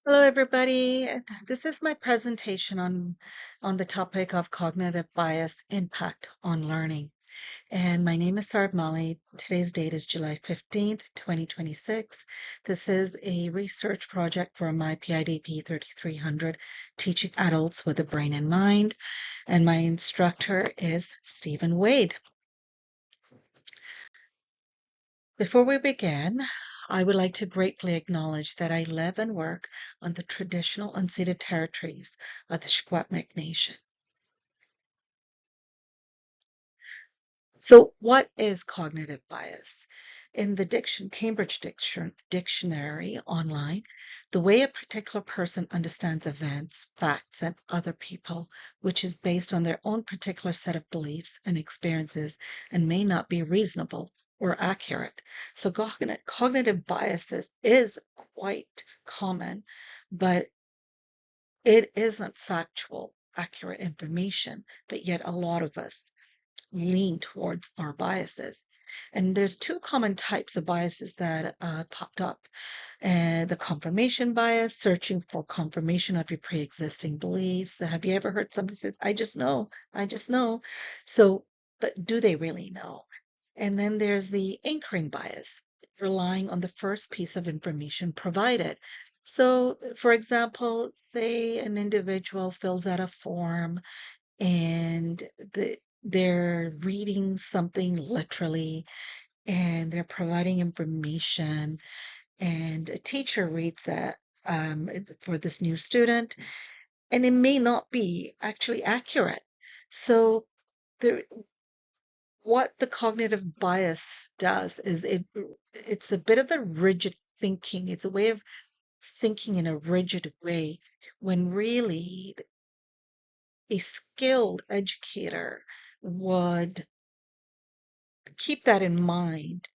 Hello, everybody. This is my presentation on the topic of cognitive bias impact on learning. And my name is Sarab Mali. Today's date is July 15th, 2026. This is a research project for my PIDP 3300 Teaching Adults with a Brain in Mind. And my instructor is Stephen Wade. Before we begin, I would like to gratefully acknowledge that I live and work on the traditional unceded territories of the Secwepemc Nation. So, what is cognitive bias? In the Cambridge Dictionary online, the way a particular person understands events, facts, and other people, which is based on their own particular set of beliefs and experiences and may not be reasonable or accurate. So cognitive biases is quite common, but it isn't factual, accurate information, but yet a lot of us lean towards our biases. And there's two common types of biases that popped up. The confirmation bias, searching for confirmation of your pre-existing beliefs. Have you ever heard somebody say, I just know. So, but do they really know? And then there's the anchoring bias, relying on the first piece of information provided. So, for example, say an individual fills out a form and they're reading something literally and they're providing information and a teacher reads that for this new student and it may not be actually accurate. So there, what the cognitive bias does is it's a bit of a rigid thinking. It's a way of thinking in a rigid way when really a skilled educator would keep that in mind.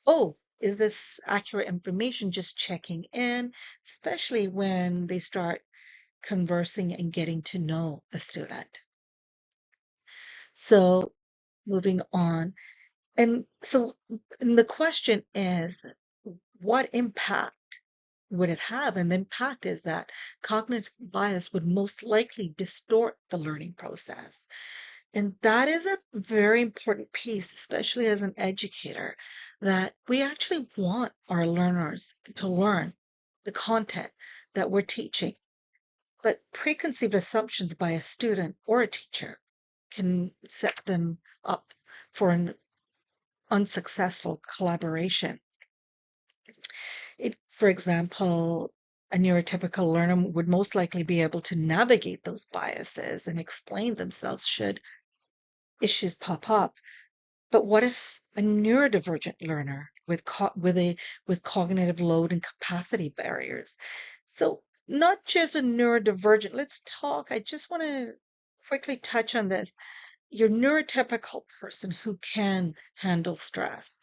Oh, is this accurate information? Just checking in, especially when they start conversing and getting to know a student. So moving on. And the question is, what impact would it have? And the impact is that cognitive bias would most likely distort the learning process. And that is a very important piece, especially as an educator, that we actually want our learners to learn the content that we're teaching. But preconceived assumptions by a student or a teacher can set them up for an unsuccessful collaboration. For example, a neurotypical learner would most likely be able to navigate those biases and explain themselves should issues pop up. But what if a neurodivergent learner with cognitive load and capacity barriers? So not just a neurodivergent. Let's talk. I just want to quickly touch on this. Your neurotypical person who can handle stress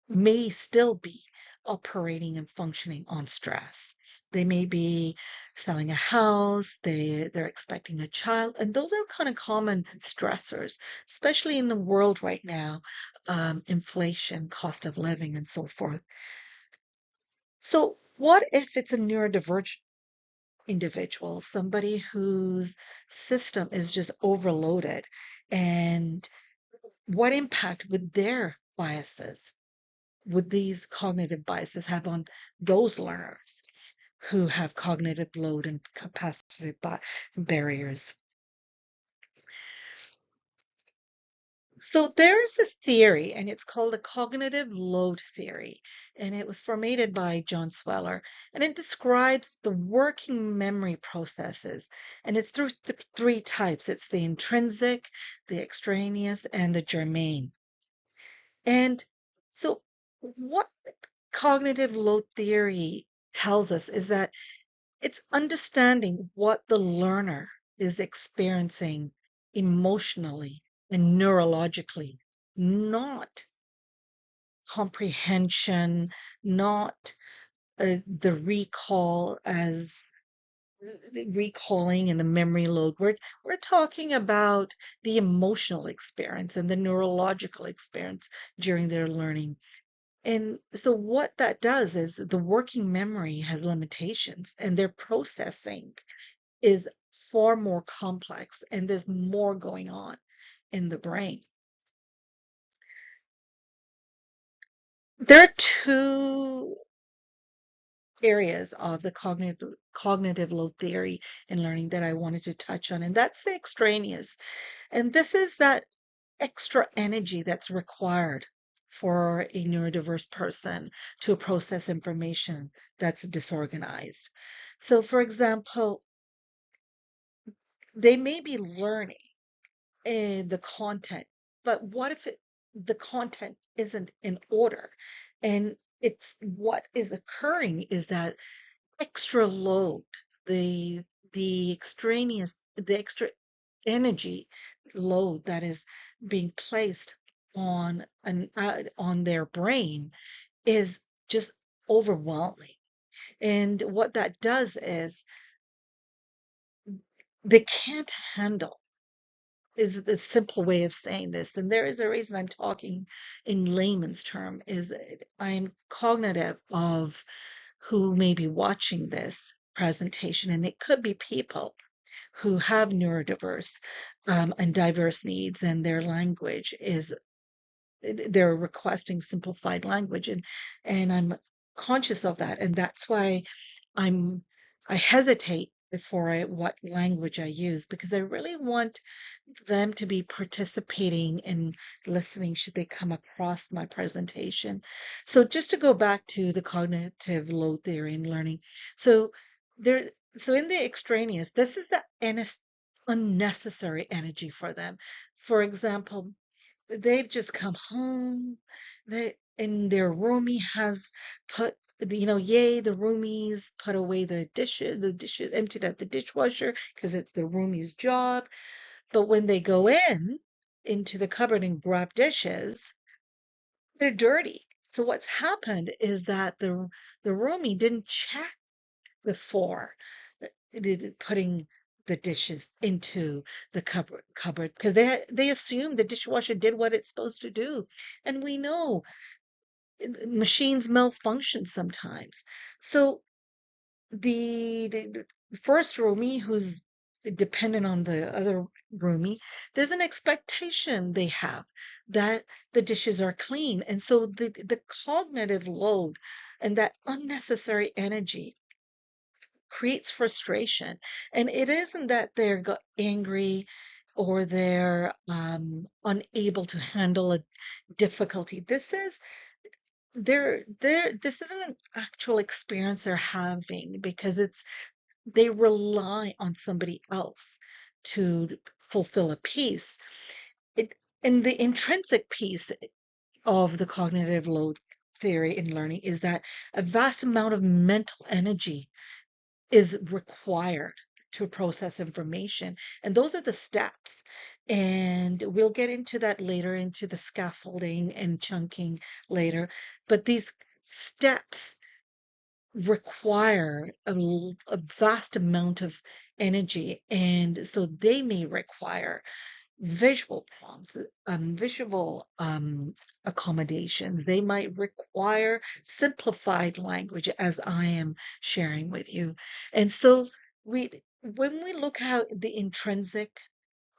may still be operating and functioning on stress. They may be selling a house, they're expecting a child, and those are kind of common stressors, especially in the world right now, inflation, cost of living, and so forth. So what if it's a neurodivergent individual, somebody whose system is just overloaded, and what impact would their biases would these cognitive biases have on those learners who have cognitive load and capacity barriers? So there's a theory, and it's called the cognitive load theory, and it was formatted by John Sweller, and it describes the working memory processes, and it's through three types. It's the intrinsic, the extraneous, and the germane. And so what cognitive load theory tells us is that it's understanding what the learner is experiencing emotionally and neurologically, not comprehension, not the recall as recalling and the memory load. We're talking about the emotional experience and the neurological experience during their learning. And so what that does is the working memory has limitations and their processing is far more complex and there's more going on in the brain. There are two areas of the cognitive load theory in learning that I wanted to touch on, and that's the extraneous. And this is that extra energy that's required for a neurodiverse person to process information that's disorganized. So, for example, they may be learning the content, but what if the content isn't in order? And it's what is occurring is that extra load, the the extra energy load that is being placed on their brain is just overwhelming. And what that does is they can't handle is the simple way of saying this. And there is a reason I'm talking in layman's term is I'm cognitive of who may be watching this presentation, and it could be people who have neurodiverse and diverse needs, and their language is they're requesting simplified language, and I'm conscious of that, and that's why I'm I hesitate before what language I use because I really want them to be participating and listening should they come across my presentation. So just to go back to the cognitive load theory and learning. So there so in the extraneous, this is the unnecessary energy for them. For example, they've just come home. And their roomie has put, yay, the roomies put away the dishes, emptied out the dishwasher because it's the roomie's job. But when they go into the cupboard and grab dishes, they're dirty. So what's happened is that the roomie didn't check before putting the dishes into the cupboard because they assume the dishwasher did what it's supposed to do, and we know machines malfunction sometimes. So the first roomie who's dependent on the other roomie, there's an expectation they have that the dishes are clean, and so the cognitive load and that unnecessary energy creates frustration. And it isn't that they're angry or they're unable to handle a difficulty. This isn't an actual experience they're having because they rely on somebody else to fulfill a piece. It and the intrinsic piece of the cognitive load theory in learning is that a vast amount of mental energy is required to process information. And those are the steps. And we'll get into that later, into the scaffolding and chunking later. But these steps require a vast amount of energy. And so they may require visual prompts, visual accommodations. They might require simplified language, as I am sharing with you. And so when we look at the intrinsic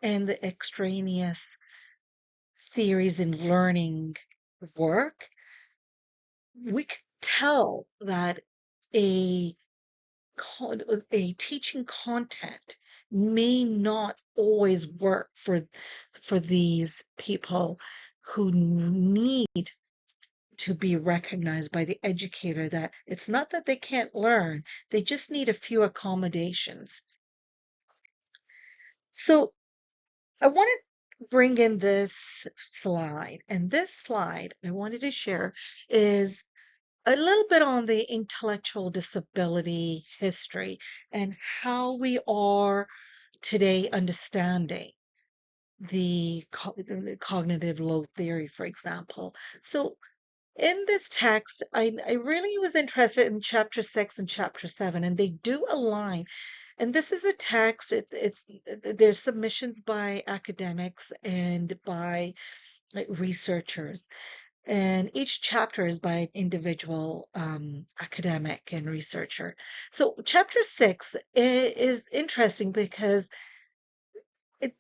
and the extraneous theories in learning work, we can tell that a a teaching content may not always work for these people who need to be recognized by the educator that it's not that they can't learn, they just need a few accommodations. So I want to bring in this slide, and this slide I wanted to share is a little bit on the intellectual disability history and how we are today understanding the cognitive load theory, for example. So in this text, I really was interested in chapter 6 and chapter 7, and they do align. And this is a text, there's submissions by academics and by researchers. and each chapter is by an individual academic and researcher. So chapter 6 is interesting because it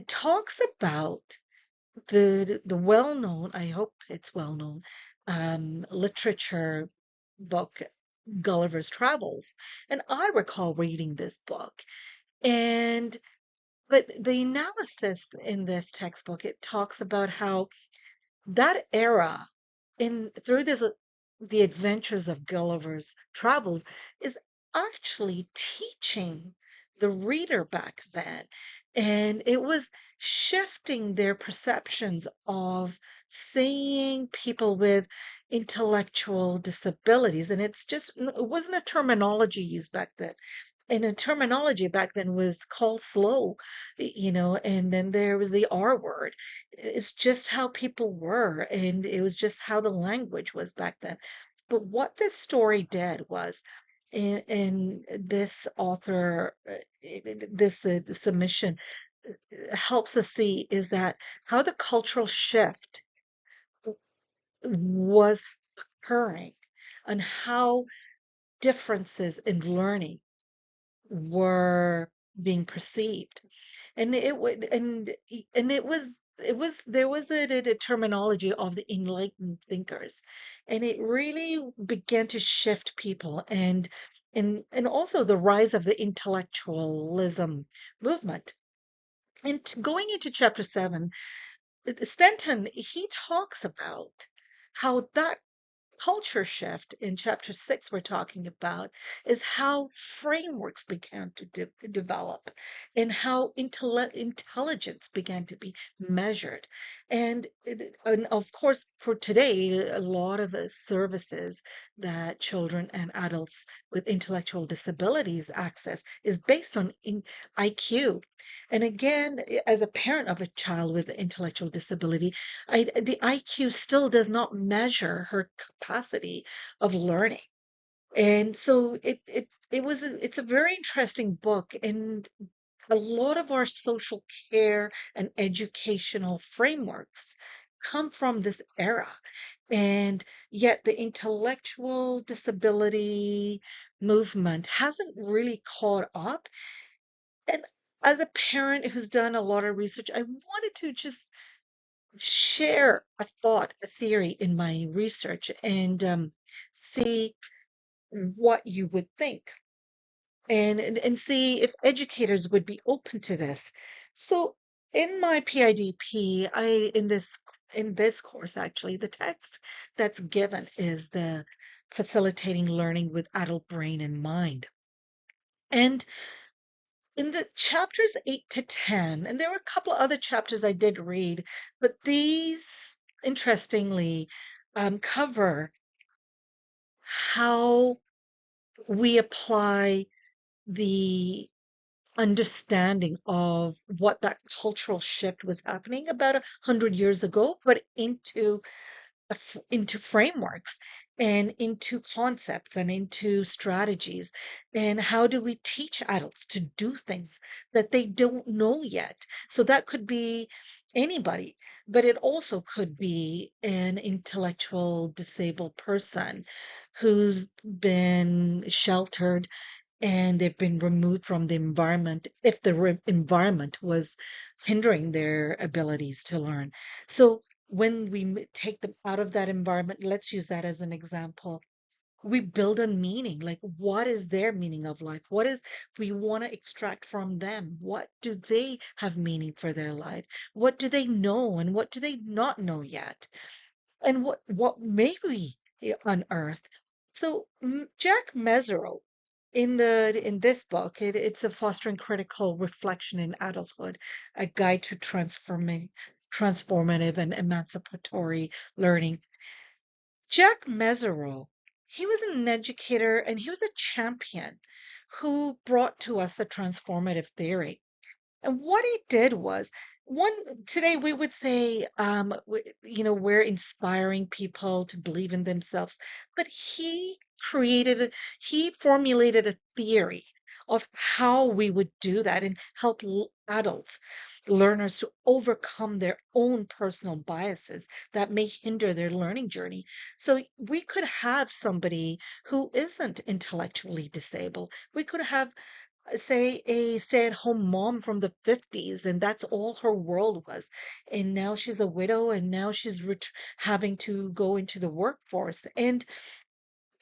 talks about the well-known, I hope it's well-known, literature book, Gulliver's Travels. And I recall reading this book. And but the analysis in this textbook, it talks about how that era in through this the adventures of Gulliver's Travels is actually teaching the reader back then, and it was shifting their perceptions of seeing people with intellectual disabilities. And it wasn't a terminology used back then, and a terminology back then was call slow, and then there was the R word. It's just how people were, and it was just how the language was back then. But what this story did was, in this author, this submission helps us see is that how the cultural shift was occurring and how differences in learning were being perceived. And it would and it was there was a terminology of the enlightened thinkers, and it really began to shift people, and also the rise of the intellectualism movement. And going into chapter 7, Stenton, he talks about how that culture shift in chapter 6 we're talking about is how frameworks began to develop, and how intelligence began to be measured. And of course, for today, a lot of services that children and adults with intellectual disabilities access is based on IQ. And again, as a parent of a child with intellectual disability, the IQ still does not measure her capacity of learning. And so it's a very interesting book, and a lot of our social care and educational frameworks come from this era. And yet the intellectual disability movement hasn't really caught up. And as a parent who's done a lot of research, I wanted to just share a thought, a theory in my research, and see what you would think, and see if educators would be open to this. So in my PIDP, in this course actually, the text that's given is the facilitating learning with adult brain and mind. And in the chapters 8 to 10, and there were a couple of other chapters I did read, but these, interestingly, cover how we apply the understanding of what that cultural shift was happening about 100 years ago, but into frameworks and into concepts and into strategies. And how do we teach adults to do things that they don't know yet? So that could be anybody, but it also could be an intellectual disabled person who's been sheltered and they've been removed from the environment if the environment was hindering their abilities to learn. So when we take them out of that environment, let's use that as an example. We build a meaning, like what is their meaning of life? What is we want to extract from them? What do they have meaning for their life? What do they know and what do they not know yet? And what may we unearth? So Jack Mesereau, in this book, it's a fostering critical reflection in adulthood, a guide to transformative and emancipatory learning. Jack Mesereau, he was an educator and he was a champion who brought to us the transformative theory. And what he did was, today we would say, we're inspiring people to believe in themselves, but he formulated a theory of how we would do that and help adults. learners to overcome their own personal biases that may hinder their learning journey. So we could have somebody who isn't intellectually disabled. We could have, say, a stay-at-home mom from the 50s, and that's all her world was. And now she's a widow, and now she's having to go into the workforce. And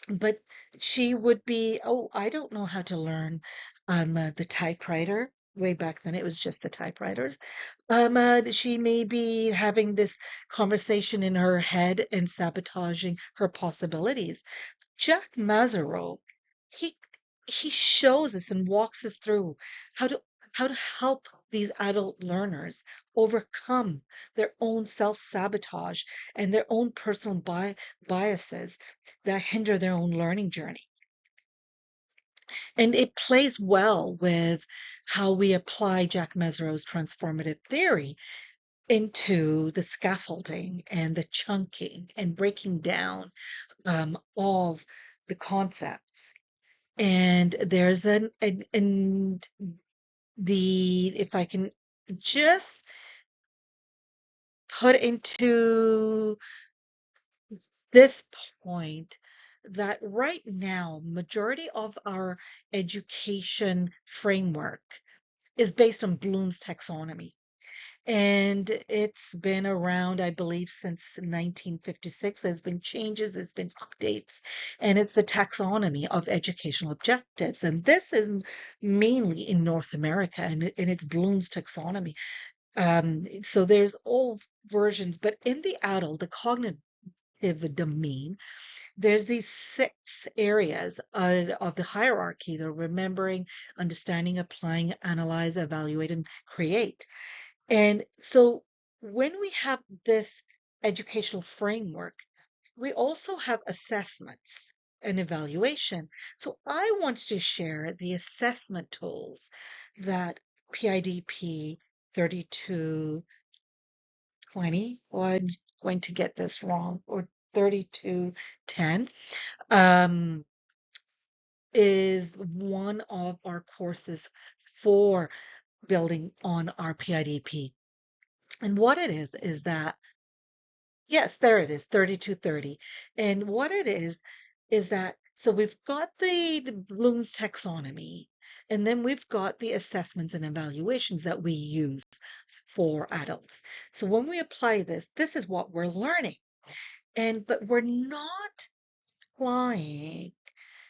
but she would be, oh, I don't know how to learn the typewriter. Way back then, it was just the typewriters. She may be having this conversation in her head and sabotaging her possibilities. Jack Mazaro, he he shows us and walks us through how to how to help these adult learners overcome their own self-sabotage and their own personal biases that hinder their own learning journey. And it plays well with how we apply Jack Mesereau's transformative theory into the scaffolding and the chunking and breaking down of the concepts. And there's and the, if I can just put into this point, that right now, majority of our education framework is based on Bloom's taxonomy. And it's been around, I believe, since 1956. There's been changes, there's been updates, and it's the taxonomy of educational objectives. And this is mainly in North America, and it's Bloom's taxonomy. So there's all versions, but in the adult, the cognitive domain, there's these 6 areas of the hierarchy: the remembering, understanding, applying, analyze, evaluate, and create. And so when we have this educational framework, we also have assessments and evaluation. So I wanted to share the assessment tools that PIDP 3220, or I'm going to get this wrong, or 3210, um, is one of our courses for building on our PIDP. And what it is that, yes, there it is, 3230. And what it is that, so we've got the Bloom's taxonomy, and then we've got the assessments and evaluations that we use for adults. So when we apply this, this is what we're learning. But we're not applying,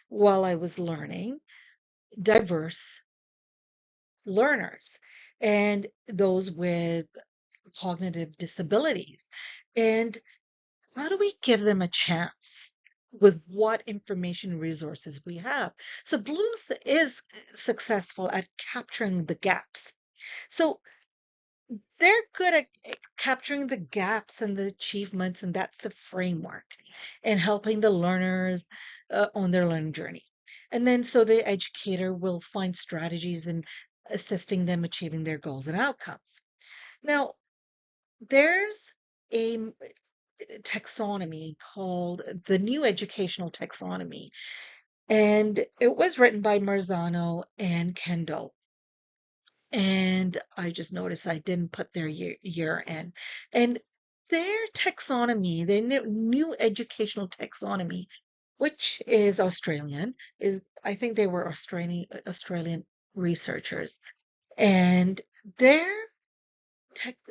while I was learning, diverse learners and those with cognitive disabilities. And how do we give them a chance with what information resources we have? So Bloom's is successful at capturing the gaps. So they're good at capturing the gaps and the achievements, and that's the framework, and helping the learners on their learning journey. And then so the educator will find strategies in assisting them achieving their goals and outcomes. Now, there's a taxonomy called the New Educational Taxonomy, and it was written by Marzano and Kendall. And I just noticed I didn't put their year in. And their taxonomy, their new educational taxonomy, which is Australian, is, I think they were Australian researchers, and their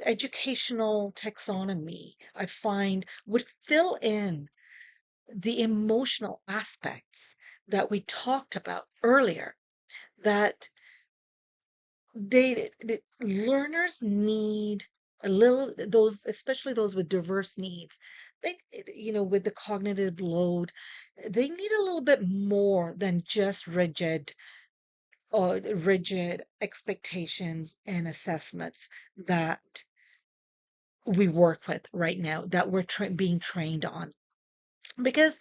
educational taxonomy, I find, would fill in the emotional aspects that we talked about earlier, that learners need a little, those, especially those with diverse needs, they, with the cognitive load, they need a little bit more than just rigid expectations and assessments that we work with right now, that we're being trained on, because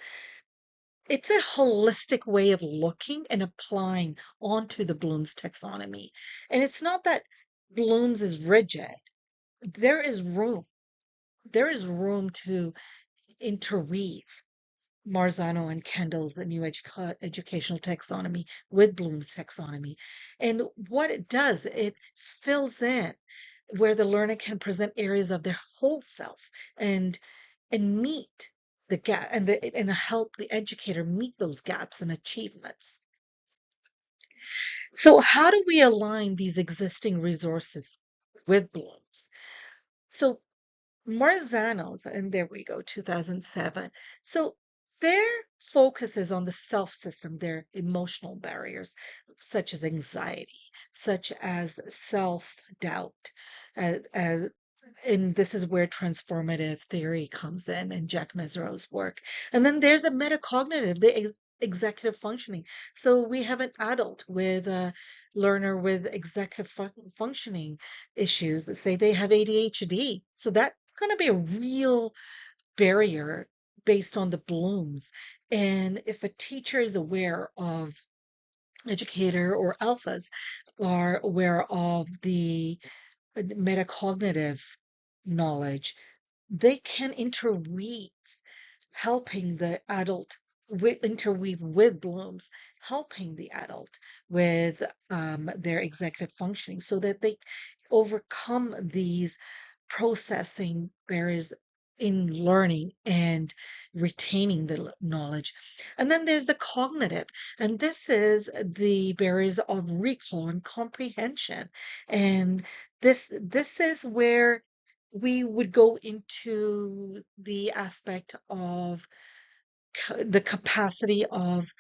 it's a holistic way of looking and applying onto the Bloom's taxonomy. And it's not that Bloom's is rigid. There is room. There is room to interweave Marzano and Kendall's new educational taxonomy with Bloom's taxonomy. And what it does, it fills in where the learner can present areas of their whole self and meet the gap and help the educator meet those gaps and achievements. So how do we align these existing resources with Bloom's? So Marzano's, and there we go, 2007. So their focus is on the self system, their emotional barriers, such as anxiety, such as self doubt, and this is where transformative theory comes in and Jack Mesereau's work. And then there's a metacognitive, the executive functioning. So we have an adult with a learner with executive functioning issues that say they have ADHD. So that's going to be a real barrier based on the Blooms. And if a teacher is aware of educator or alphas are aware of the metacognitive knowledge, they can interweave, helping the adult interweave with Bloom's, helping the adult with their executive functioning so that they overcome these processing barriers in learning and retaining the knowledge. And then there's the cognitive, and this is the barriers of recall and comprehension. And this is where we would go into the aspect of the capacity of,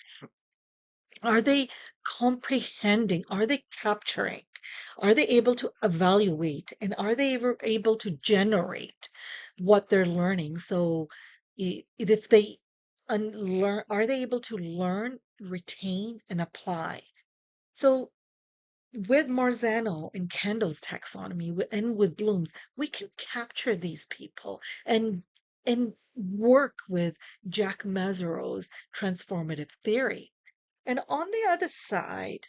are they comprehending? Are they capturing? Are they able to evaluate? And are they ever able to generate what they're learning? So if they unlearn, are they able to learn, retain, and apply? So with Marzano and Kendall's taxonomy and with Bloom's, we can capture these people and work with Jack Mesereau's transformative theory. And on the other side,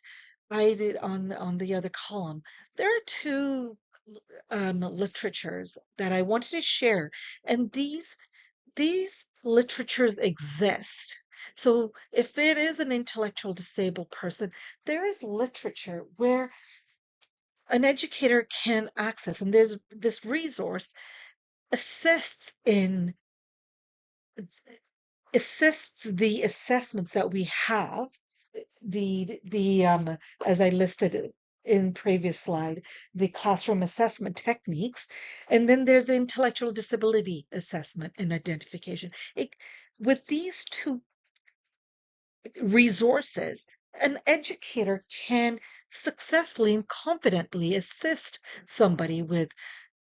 I did on the other column, there are two literatures that I wanted to share, and these literatures exist. So if it is an intellectual disabled person, there is literature where an educator can access, and there's this resource assists in assists the assessments that we have, the as I listed in previous slide, the classroom assessment techniques, and then there's the intellectual disability assessment and identification. With these two resources, an educator can successfully and confidently assist somebody with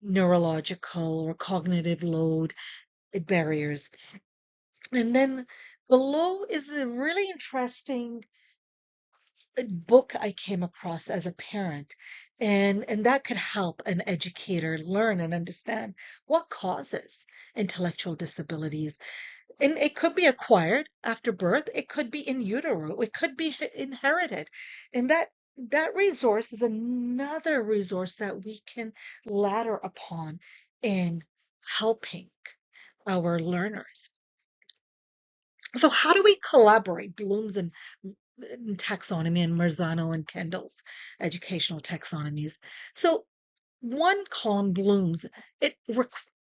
neurological or cognitive load barriers. And then below is a really interesting book I came across as a parent, and that could help an educator learn and understand what causes intellectual disabilities. And it could be acquired after birth, it could be in utero, it could be inherited. And that resource is another resource that we can ladder upon in helping our learners. So how do we collaborate, Bloom's and taxonomy and Marzano and Kendall's educational taxonomies? So one column, Bloom's,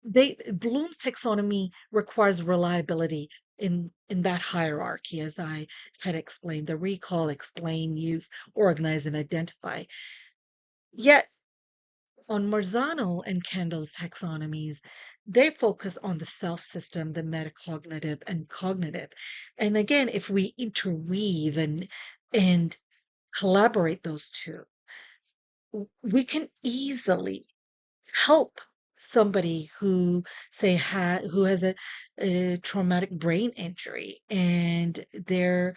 Bloom's taxonomy requires reliability in that hierarchy, as I had explained, the recall, explain, use, organize, and identify. Yet on Marzano and Kendall's taxonomies, they focus on the self system, the metacognitive and cognitive. And again, if we interweave and collaborate those two, we can easily help somebody who who has a traumatic brain injury and they're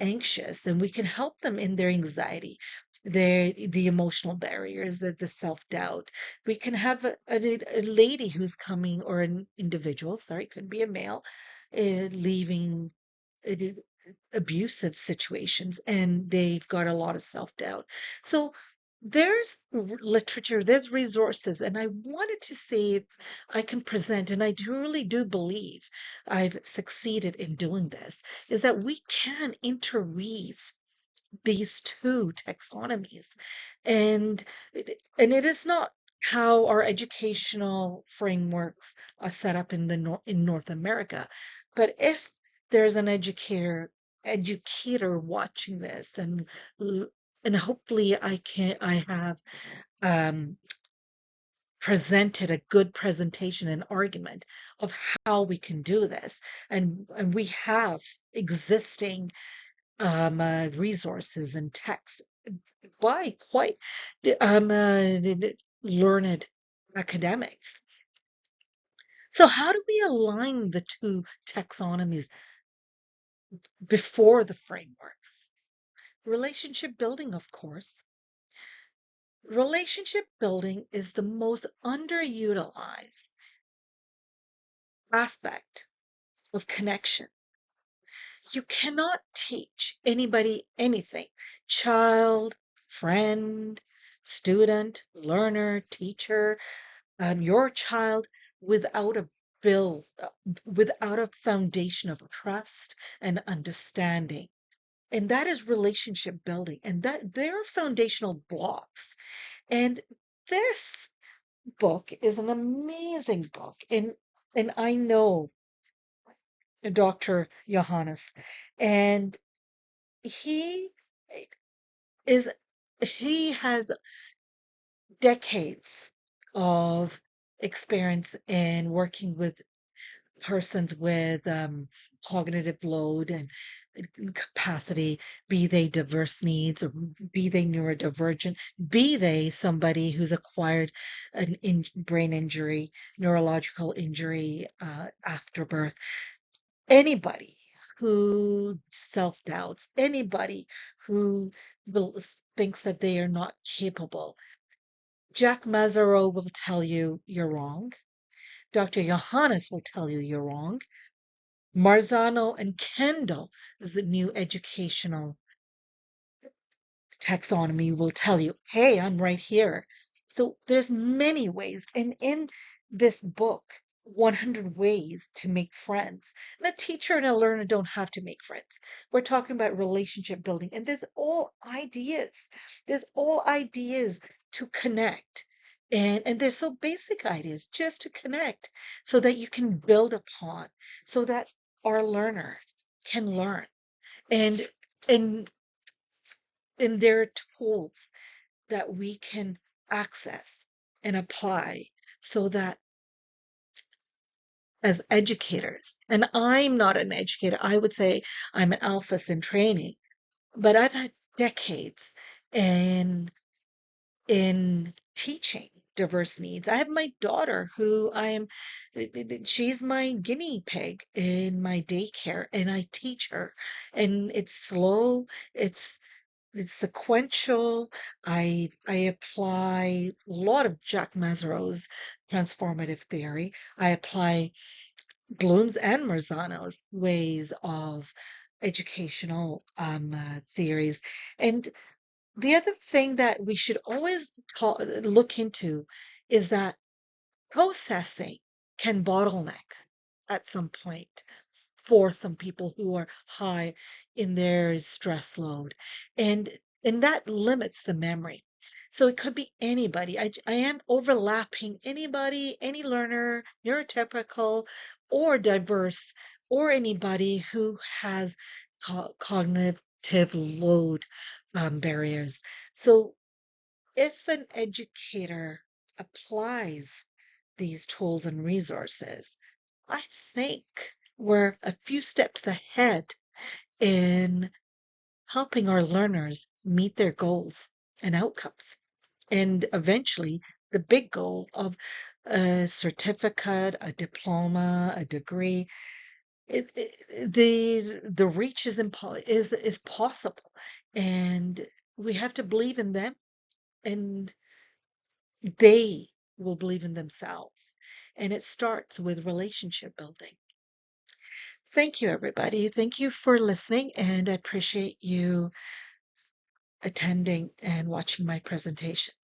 anxious, and we can help them in their anxiety, the emotional barriers, the self-doubt. We can have a lady who's coming, or an individual, sorry, could be a male, leaving uh, abusive situations, and they've got a lot of self-doubt. So there's literature, there's resources, and I wanted to see if I can present, and I truly do believe I've succeeded in doing this, is that we can interweave these two taxonomies. And it is not how our educational frameworks are set up in in North America. But if there's an educator watching this, and hopefully I have um, presented a good presentation and argument of how we can do this, and we have existing resources and texts by quite learned academics. So how do we align the two taxonomies before the frameworks? Relationship building, of course. Relationship building is the most underutilized aspect of connection. You cannot teach anybody anything, child, friend, student, learner, teacher, your child, without a build, without a foundation of trust and understanding. And that is relationship building. And that they're foundational blocks. And this book is an amazing book. And I know Dr. Johannes, and he is he has decades of experience in working with persons with cognitive load and capacity, be they diverse needs, or be they neurodivergent, be they somebody who's acquired an brain injury, neurological injury after birth, anybody who self-doubts, anybody who thinks that they are not capable. Jack Mazzaro will tell you you're wrong. Dr. Johannes will tell you you're wrong. Marzano and Kendall is the new educational taxonomy will tell you, hey, I'm right here. So there's many ways. And in this book, 100 ways to make friends. And a teacher and a learner don't have to make friends. We're talking about relationship building. And there's all ideas. There's all ideas to connect. And they're so basic ideas just to connect so that you can build upon, so that our learner can learn. And and and there are tools that we can access and apply so that as educators, and I'm not an educator, I would say I'm an alphas in training, but I've had decades in teaching diverse needs. I have my daughter who she's my guinea pig in my daycare, and I teach her, and it's slow, it's sequential. I apply a lot of Jack Mazzaro's transformative theory. I apply Bloom's and Marzano's ways of educational theories. And the other thing that we should always look into is that processing can bottleneck at some point for some people who are high in their stress load, and that limits the memory. So it could be anybody. I am overlapping anybody, any learner, neurotypical or diverse, or anybody who has cognitive load barriers. So if an educator applies these tools and resources, I think we're a few steps ahead in helping our learners meet their goals and outcomes. And eventually, the big goal of a certificate, a diploma, a degree, the reach is possible, and we have to believe in them, and they will believe in themselves. And it starts with relationship building. Thank you, everybody. Thank you for listening, and I appreciate you attending and watching my presentation.